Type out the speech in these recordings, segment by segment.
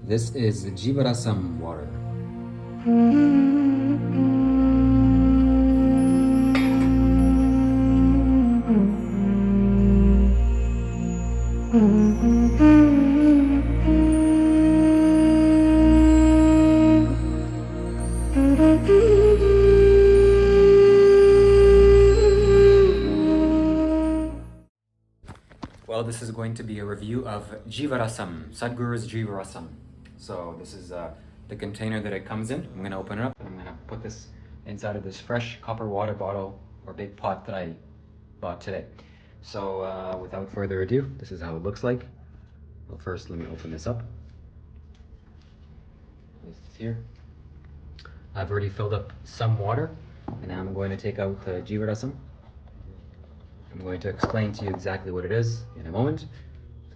This is Jeevarasam water. Well, this is going to be a review of Jeevarasam, Sadhguru's Jeevarasam. So this is the container that it comes in. I'm going to open it up and I'm going to put this inside of this fresh copper water bottle or big pot that I bought today. So without further ado, this is how it looks like. Well, first let me open this up. This is here. I've already filled up some water and now I'm going to take out the Jeevarasam. I'm going to explain to you exactly what it is in a moment.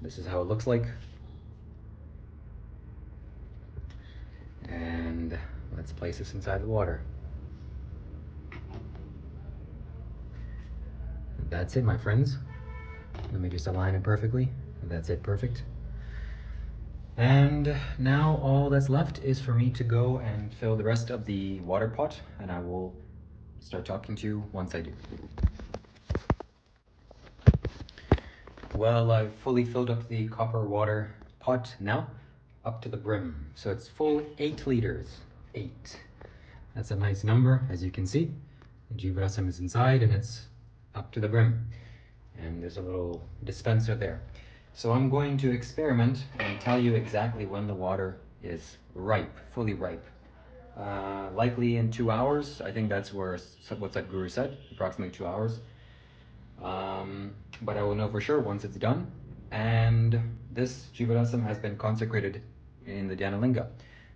This is how it looks like. And let's place this inside the water. That's it, my friends. Let me just align it perfectly. That's it, perfect. And now all that's left is for me to go and fill the rest of the water pot, and I will start talking to you once I do. Well, I've fully filled up the copper water pot now, up to the brim. So it's full 8 liters. 8. That's a nice number, as you can see. The Jeevarasam is inside and it's up to the brim. And there's a little dispenser there. So I'm going to experiment and tell you exactly when the water is ripe, fully ripe. Likely in 2 hours. I think that's what Sadhguru said, approximately 2 hours. But I will know for sure once it's done. And this Jeevarasam has been consecrated in the Dhanalinga.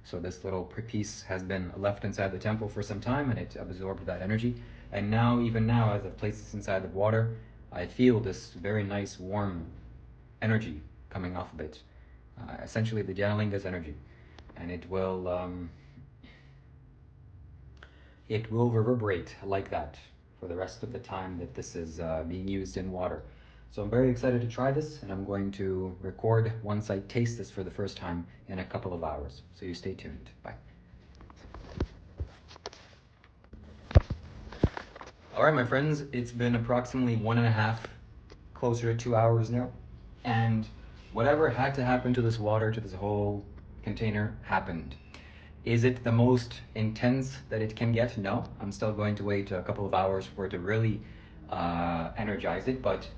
So this little piece has been left inside the temple for some time and it absorbed that energy. And now, even now, as I've placed this inside the water, I feel this very nice warm energy coming off of it. Essentially the Dhanalinga's energy. And it will reverberate like that for the rest of the time that this is being used in water. So I'm very excited to try this, and I'm going to record once I taste this for the first time in a couple of hours. So you stay tuned. Bye. All right, my friends, it's been approximately 1.5, closer to 2 hours now. And whatever had to happen to this water, to this whole container, happened. Is it the most intense that it can get? No. I'm still going to wait a couple of hours for it to really energize it, but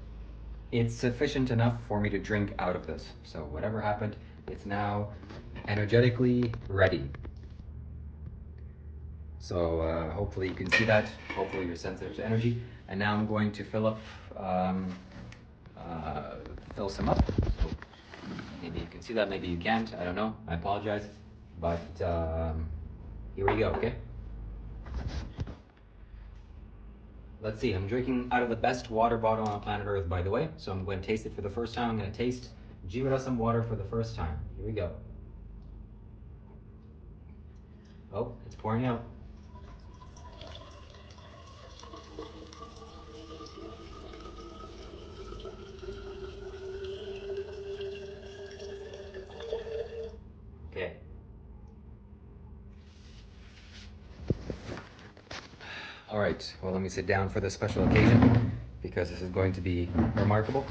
it's sufficient enough for me to drink out of this. So whatever happened, it's now energetically ready. So hopefully you can see that. Hopefully you're sensitive to energy. And now I'm going to fill some up. So maybe you can see that, maybe you can't. I don't know. I apologize. But here we go, okay? Let's see, I'm drinking out of the best water bottle on planet Earth, by the way. So I'm going to taste it for the first time. I'm going to taste Jeevarasam water for the first time. Here we go. Oh, it's pouring out. Okay. All right, well, let me sit down for this special occasion because this is going to be remarkable.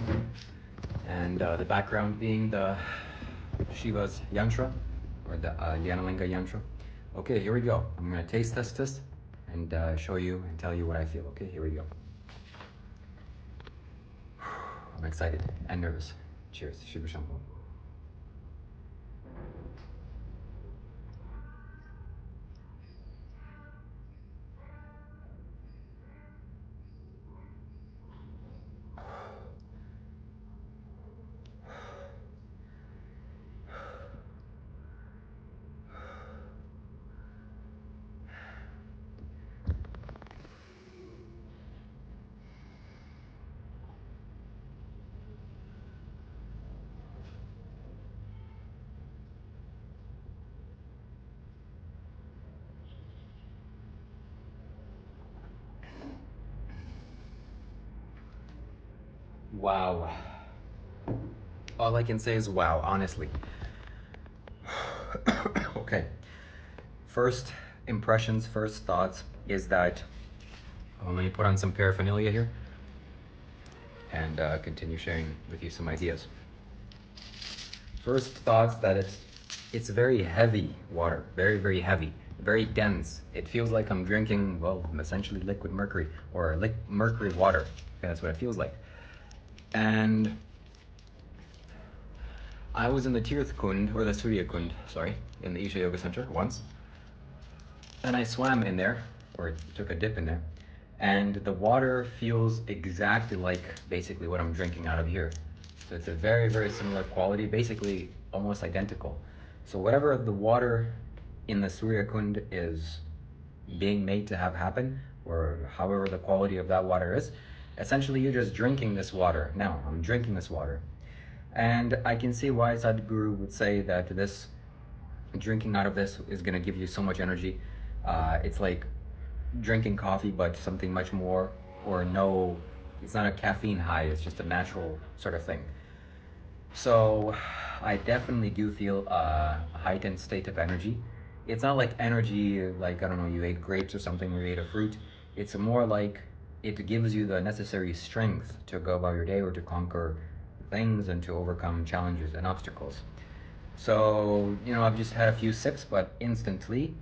And the background being the Shiva's yantra, or the Dhanalinga yantra. Okay, here we go. I'm going to taste test this and show you and tell you what I feel. Okay, here we go. I'm excited and nervous. Cheers. Shiva Shambho. Wow. All I can say is wow, honestly. Okay, first impressions, first thoughts is that, let me put on some paraphernalia here and continue sharing with you some ideas. First thoughts that it's very heavy water, very, very heavy, very dense. It feels like I'm drinking, well, essentially liquid mercury or mercury water. Okay, that's what it feels like. And I was in the Tirth Kund, or the Surya Kund, sorry, in the Isha Yoga Center once. And I swam in there, or took a dip in there. And the water feels exactly like basically what I'm drinking out of here. So it's a very, very similar quality, basically almost identical. So whatever the water in the Surya Kund is being made to have happen, or however the quality of that water is, essentially you're just drinking this water. Now, I'm drinking this water. And I can see why Sadhguru would say that this drinking out of this is going to give you so much energy. It's like drinking coffee, but something much more, or no, it's not a caffeine high, it's just a natural sort of thing. So I definitely do feel a heightened state of energy. It's not like energy, like, I don't know, you ate grapes or something, or you ate a fruit. It's more like it gives you the necessary strength to go about your day or to conquer things and to overcome challenges and obstacles. So, I've just had a few sips, but instantly,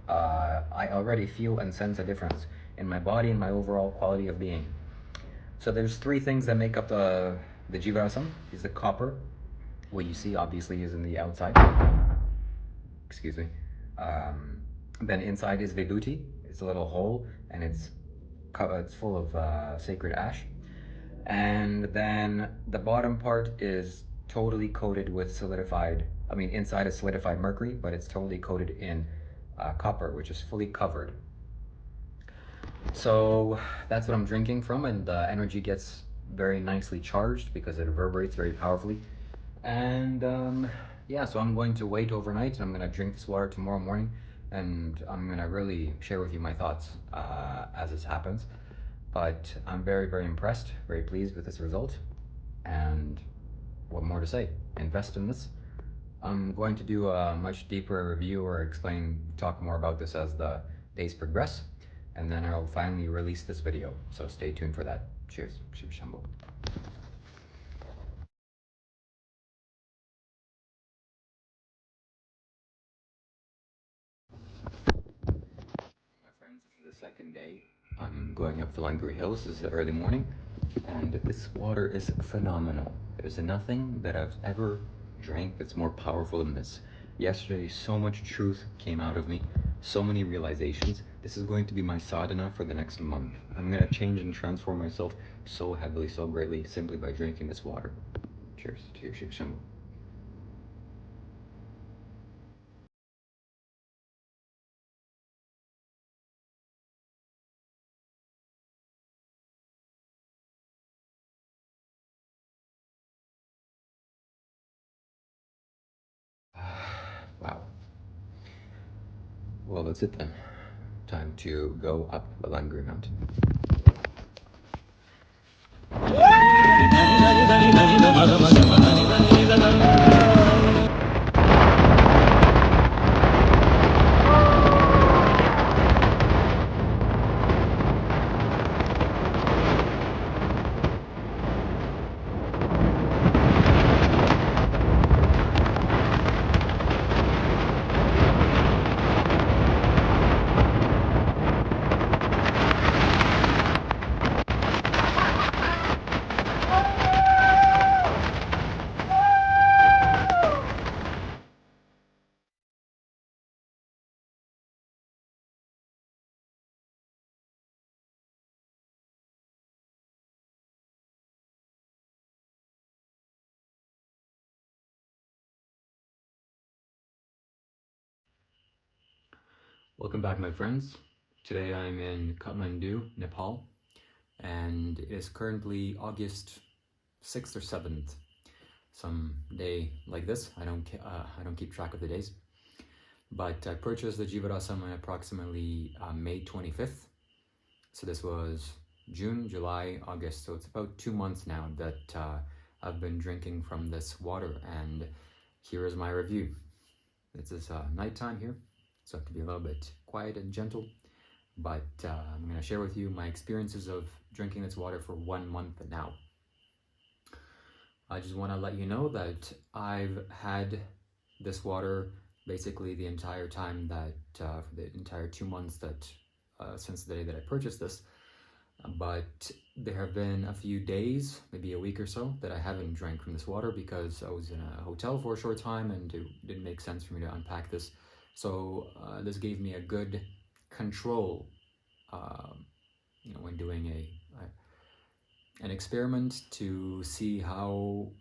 I already feel and sense a difference in my body and my overall quality of being. So there's three things that make up the Jeevarasam. Is the copper. What you see obviously is in the outside. Excuse me. Then inside is Vibhuti. It's a little hole, and it's full of sacred ash. And then the bottom part is totally coated with solidified, inside is solidified mercury, but it's totally coated in copper, which is fully covered. So that's what I'm drinking from, and the energy gets very nicely charged because it reverberates very powerfully. And yeah, so I'm going to wait overnight, and I'm going to drink this water tomorrow morning, and I'm going to really share with you my thoughts as this happens. But I'm very, very impressed, very pleased with this result. And what more to say? Invest in this. I'm going to do a much deeper review or talk more about this as the days progress. And then I'll finally release this video. So stay tuned for that. Cheers. Shiva Shambho. My friends, this is the second day. I'm going up the Languri Hills. This is the early morning. And this water is phenomenal. There's nothing that I've ever drank that's more powerful than this. Yesterday, so much truth came out of me, so many realizations. This is going to be my sadhana for the next month. I'm going to change and transform myself so heavily, so greatly, simply by drinking this water. Cheers to your Shiva Shambho. Wow. Well, that's it then. Time to go up the Languri Mountain. Welcome back, my friends. Today I'm in Kathmandu, Nepal, and it is currently August 6th or 7th. Some day like this. I don't keep track of the days. But I purchased the Jeevarasam on approximately May 25th. So this was June, July, August. So it's about 2 months now that I've been drinking from this water, and here is my review. It's nighttime here, so I have to be a little bit quiet and gentle. But I'm going to share with you my experiences of drinking this water for 1 month now. I just want to let you know that I've had this water basically the entire time that, for the entire 2 months that, since the day that I purchased this. But there have been a few days, maybe a week or so, that I haven't drank from this water because I was in a hotel for a short time and it didn't make sense for me to unpack this. So this gave me a good control, when doing an experiment to see how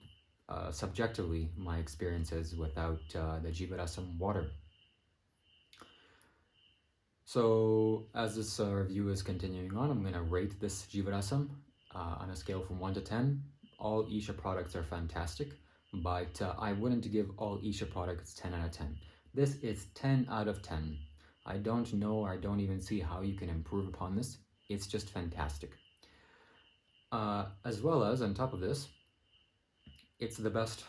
subjectively my experience is without the Jeevarasam water. So as this review is continuing on, I'm going to rate this Jeevarasam on a scale from 1 to 10. All Isha products are fantastic, but I wouldn't give all Isha products 10 out of 10. This is 10 out of 10. I don't know, or I don't even see how you can improve upon this. It's just fantastic. As well as, on top of this, it's the best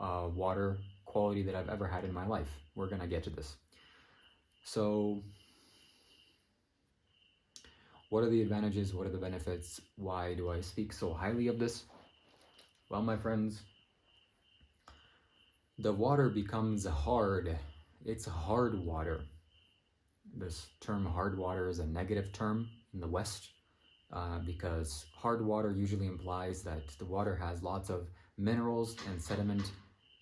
water quality that I've ever had in my life. We're going to get to this. So, what are the advantages? What are the benefits? Why do I speak so highly of this? Well, my friends, the water becomes hard. It's hard water. This term hard water is a negative term in the West because hard water usually implies that the water has lots of minerals and sediment,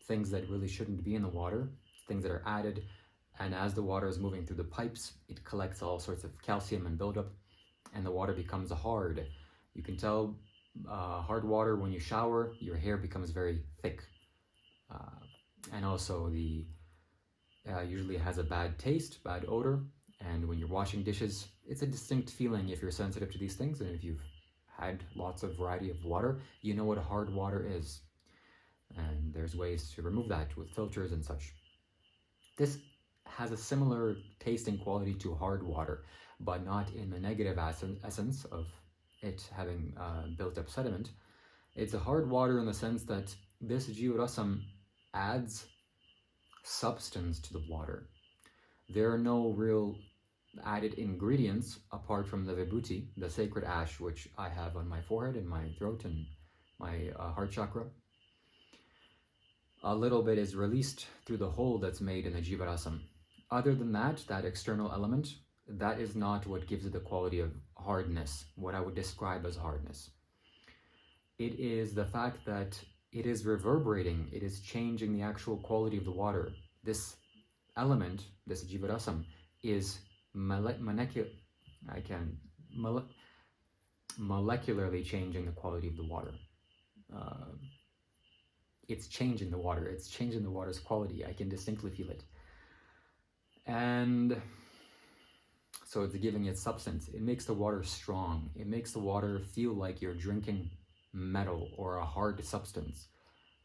things that really shouldn't be in the water, things that are added. And as the water is moving through the pipes, it collects all sorts of calcium and buildup, and the water becomes hard. You can tell hard water when you shower, your hair becomes very thick. And also the usually has a bad taste, bad odor. And when you're washing dishes, it's a distinct feeling if you're sensitive to these things. And if you've had lots of variety of water, you know what hard water is. And there's ways to remove that with filters and such. This has a similar tasting quality to hard water, but not in the negative essence of it having built up sediment. It's a hard water in the sense that this Jeevarasam adds substance to the water. There are no real added ingredients apart from the vibhuti, the sacred ash, which I have on my forehead and my throat and my heart chakra. A little bit is released through the hole that's made in the Jeevarasam. Other than that, that external element, that is not what gives it the quality of hardness, what I would describe as hardness. It is the fact that it is reverberating, it is changing the actual quality of the water. This element, this Jeevarasam, is molecularly changing the quality of the water. It's changing the water, it's changing the water's quality. I can distinctly feel it. And so it's giving it substance. It makes the water strong. It makes the water feel like you're drinking metal or a hard substance.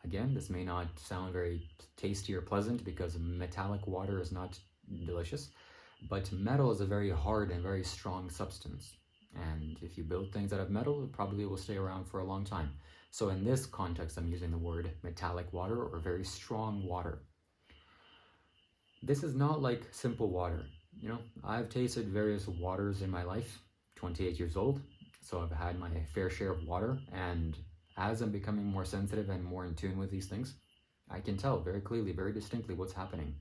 Again, this may not sound very tasty or pleasant because metallic water is not delicious, but metal is a very hard and very strong substance. And if you build things out of metal, it probably will stay around for a long time. So in this context, I'm using the word metallic water or very strong water. This is not like simple water. You know, I've tasted various waters in my life, 28 years old, so I've had my fair share of water, and as I'm becoming more sensitive and more in tune with these things, I can tell very clearly, very distinctly what's happening.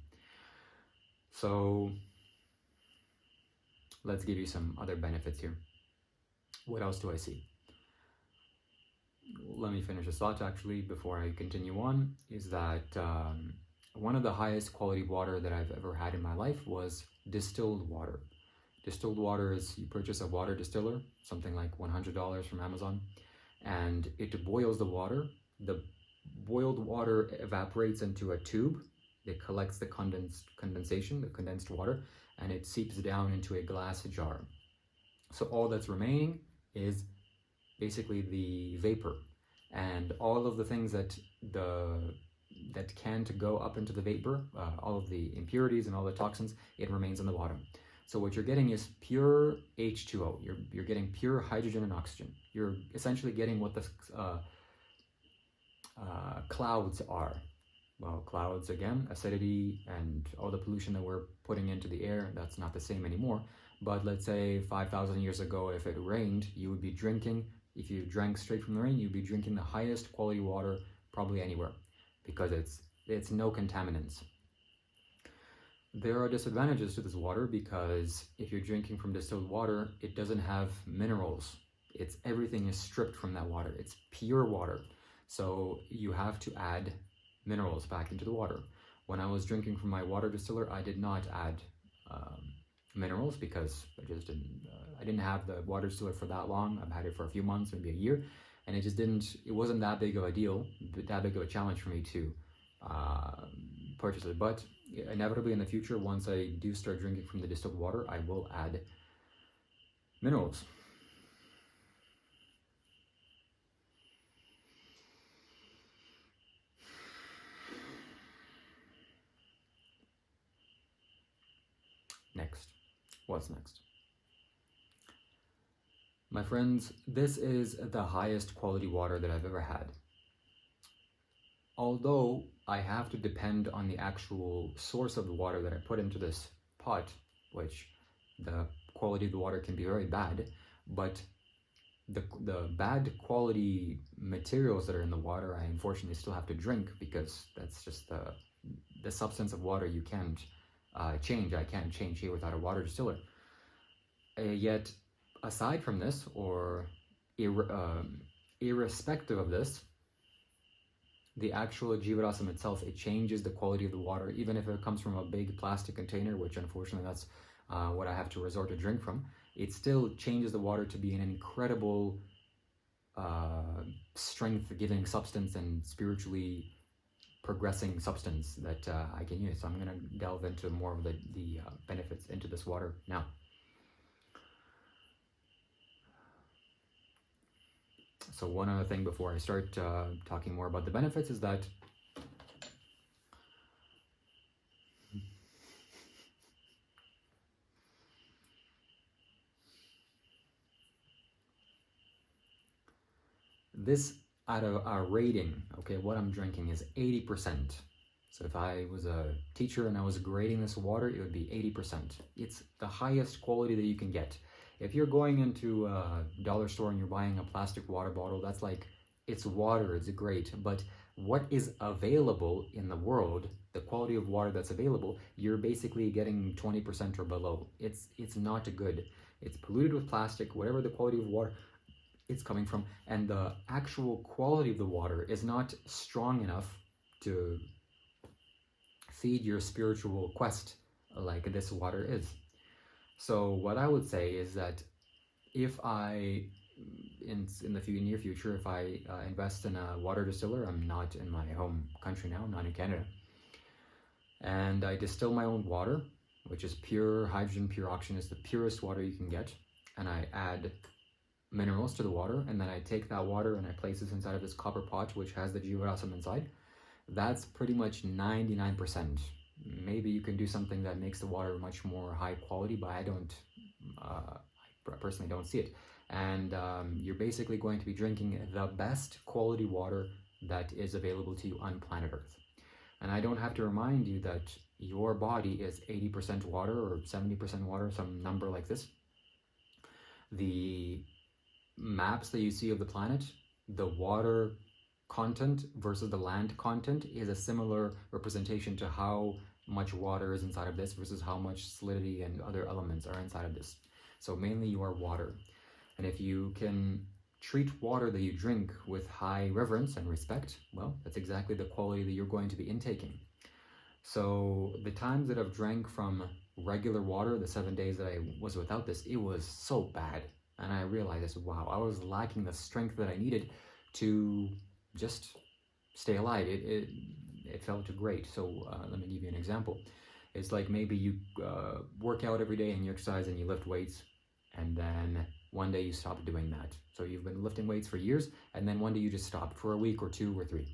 So let's give you some other benefits here. What else do I see? Let me finish this thought actually before I continue on, is that one of the highest quality water that I've ever had in my life was distilled water. Distilled water is, you purchase a water distiller, something like $100 from Amazon, and it boils the water. The boiled water evaporates into a tube. It collects the condensation, the condensed water, and it seeps down into a glass jar. So all that's remaining is basically the vapor, and all of the things that can go up into the vapor, all of the impurities and all the toxins, it remains on the bottom. So what you're getting is pure H2O. You're getting pure hydrogen and oxygen. You're essentially getting what the clouds are. well, clouds again, acidity, and all the pollution that we're putting into the air, that's not the same anymore. But let's say 5,000 years ago, if it rained, you would be drinking, if you drank straight from the rain, you'd be drinking the highest quality water probably anywhere, because it's no contaminants. There are disadvantages to this water, because if you're drinking from distilled water, it doesn't have minerals. Everything is stripped from that water. It's pure water. So you have to add minerals back into the water. When I was drinking from my water distiller, I did not add minerals, because I didn't have the water distiller for that long. I've had it for a few months, maybe a year, and it wasn't that big of a deal, that big of a challenge for me to purchase it. But inevitably in the future, once I do start drinking from the distilled water, I will add minerals. Next. What's next? My friends, this is the highest quality water that I've ever had. Although I have to depend on the actual source of the water that I put into this pot, which the quality of the water can be very bad, but the bad quality materials that are in the water, I unfortunately still have to drink, because that's just the substance of water you can't change. I can't change here without a water distiller. Yet, aside from this, or irrespective of this, the actual Jeevarasam itself, it changes the quality of the water, even if it comes from a big plastic container, which unfortunately that's what I have to resort to drink from. It still changes the water to be an incredible strength-giving substance and spiritually progressing substance that I can use. So I'm going to delve into more of the benefits into this water now. So one other thing before I start talking more about the benefits is that this, out of our rating, okay, what I'm drinking is 80%. So if I was a teacher and I was grading this water, it would be 80%. It's the highest quality that you can get. If you're going into a dollar store and you're buying a plastic water bottle, that's like, it's water, it's great, but what is available in the world, the quality of water that's available, you're basically getting 20% or below. It's not good. It's polluted with plastic, whatever the quality of water it's coming from, and the actual quality of the water is not strong enough to feed your spiritual quest like this water is. So what I would say is that if I, in the near future, if I invest in a water distiller, I'm not in my home country now, I'm not in Canada, and I distill my own water, which is pure hydrogen, pure oxygen, is the purest water you can get, and I add minerals to the water, and then I take that water and I place it inside of this copper pot, which has the Jeevarasam inside. That's pretty much 99%. Maybe you can do something that makes the water much more high quality, but I personally don't see it. And you're basically going to be drinking the best quality water that is available to you on planet Earth. And I don't have to remind you that your body is 80% water or 70% water, some number like this. The maps that you see of the planet, the water content versus the land content is a similar representation to how much water is inside of this versus how much solidity and other elements are inside of this. So mainly you are water. And if you can treat water that you drink with high reverence and respect, well, that's exactly the quality that you're going to be intaking. So the times that I've drank from regular water, the 7 days that I was without this, it was so bad. And I realized, wow, I was lacking the strength that I needed to just stay alive. It felt great. So let me give you an example. It's like maybe you work out every day and you exercise and you lift weights, and then one day you stop doing that. So you've been lifting weights for years, and then one day you just stop for a week or 2 or 3.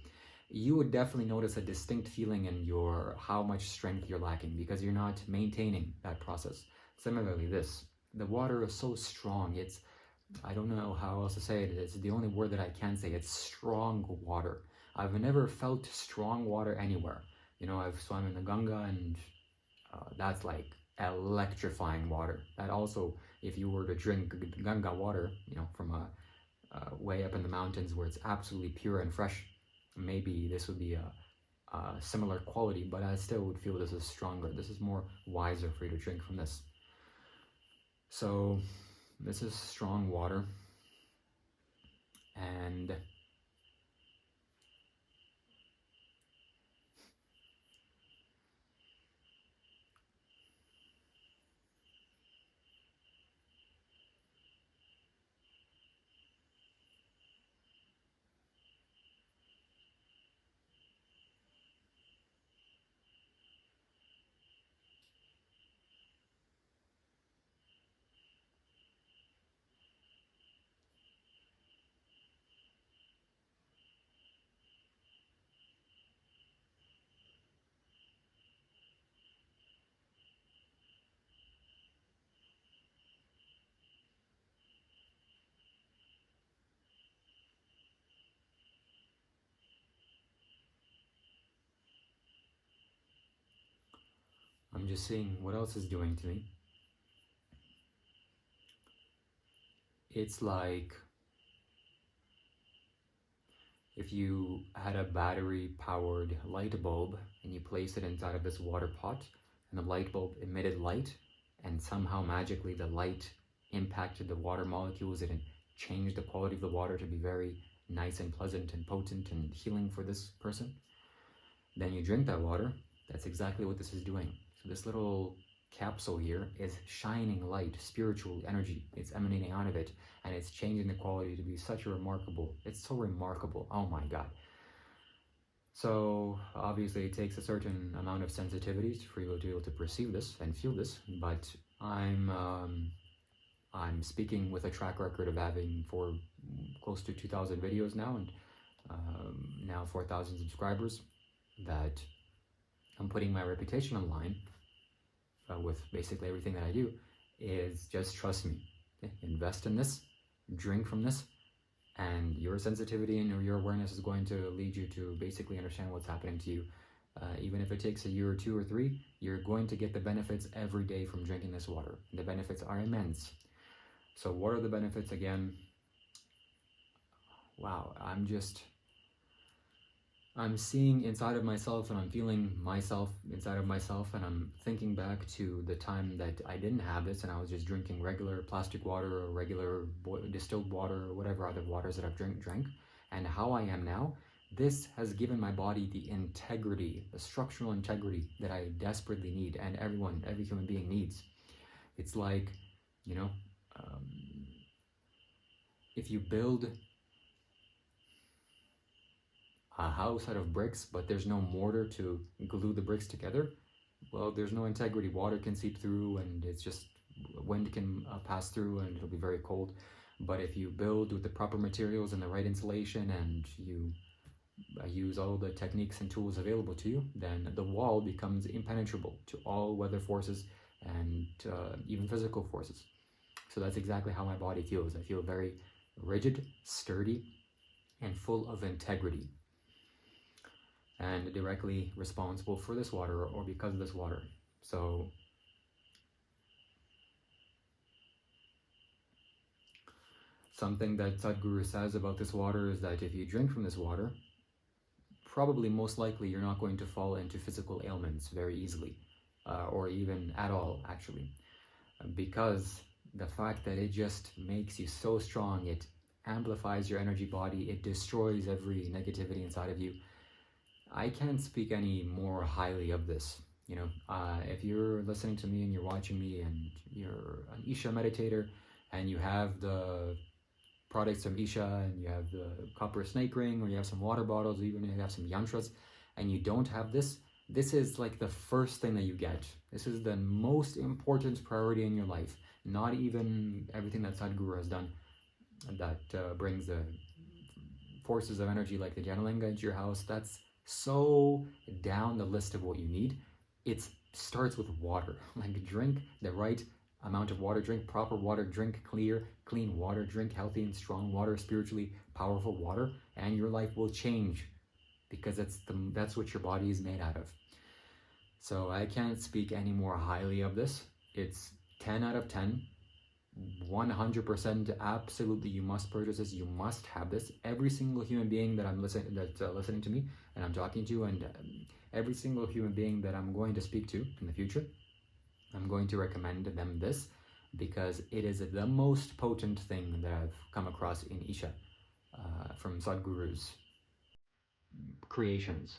You would definitely notice a distinct feeling in your how much strength you're lacking, because you're not maintaining that process. Similarly, the water is so strong. I don't know how else to say it. It's the only word that I can say. It's strong water. I've never felt strong water anywhere. You know, I've swum in the Ganga, and that's like electrifying water. That also, if you were to drink Ganga water, you know, from a way up in the mountains where it's absolutely pure and fresh, maybe this would be a similar quality, but I still would feel this is stronger. This is more wiser for you to drink from this. So this is strong water, and I'm just seeing what else is doing to me. It's like if you had a battery-powered light bulb and you placed it inside of this water pot, and the light bulb emitted light, and somehow magically the light impacted the water molecules and it changed the quality of the water to be very nice and pleasant and potent and healing for this person. Then you drink that water. That's exactly what this is doing. So this little capsule here is shining light, spiritual energy. It's emanating out of it, and it's changing the quality to be such a remarkable, it's so remarkable. Oh my God. So obviously it takes a certain amount of sensitivity for you to be able to perceive this and feel this, but I'm speaking with a track record of having for close to 2,000 videos now, and now 4,000 subscribers, that I'm putting my reputation online with basically everything that I do. Is just trust me, okay? Invest in this, drink from this, and your sensitivity and your awareness is going to lead you to basically understand what's happening to you. Even if it takes a year or 2 or 3, you're going to get the benefits every day from drinking this water. The benefits are immense. So what are the benefits again? Wow, I'm seeing inside of myself, and I'm feeling myself inside of myself, and I'm thinking back to the time that I didn't have this and I was just drinking regular plastic water or regular distilled water or whatever other waters that I've drank, and how I am now. This has given my body the integrity, the structural integrity that I desperately need, and every human being needs. It's like, you know, if you build a house out of bricks, but there's no mortar to glue the bricks together, well, there's no integrity. Water can seep through, and it's just, wind can pass through, and it'll be very cold. But if you build with the proper materials and the right insulation, and you use all the techniques and tools available to you, then the wall becomes impenetrable to all weather forces and even physical forces. So that's exactly how my body feels. I feel very rigid, sturdy, and full of integrity, and directly responsible for this water, or because of this water. So something that Sadhguru says about this water is that if you drink from this water, probably most likely you're not going to fall into physical ailments very easily, or even at all, actually, because the fact that it just makes you so strong, it amplifies your energy body, it destroys every negativity inside of you. I can't speak any more highly of this. You know, if you're listening to me and you're watching me and you're an Isha meditator and you have the products from Isha and you have the copper snake ring, or you have some water bottles, or even you have some yantras, and you don't have this, this is like the first thing that you get. This is the most important priority in your life. Not even everything that Sadhguru has done that brings the forces of energy like the Janalinga into your house. That's so down the list of what you need. It starts with water. Like, drink the right amount of water, drink proper water, drink clean water, drink healthy and strong water, spiritually powerful water, and your life will change because that's what your body is made out of. So I can't speak any more highly of this. It's 10 out of 10. 100% absolutely, you must purchase this. You must have this. Every single human being that's listening to me and I'm talking to, and every single human being that I'm going to speak to in the future, I'm going to recommend them this, because it is the most potent thing that I've come across in Isha from Sadhguru's creations.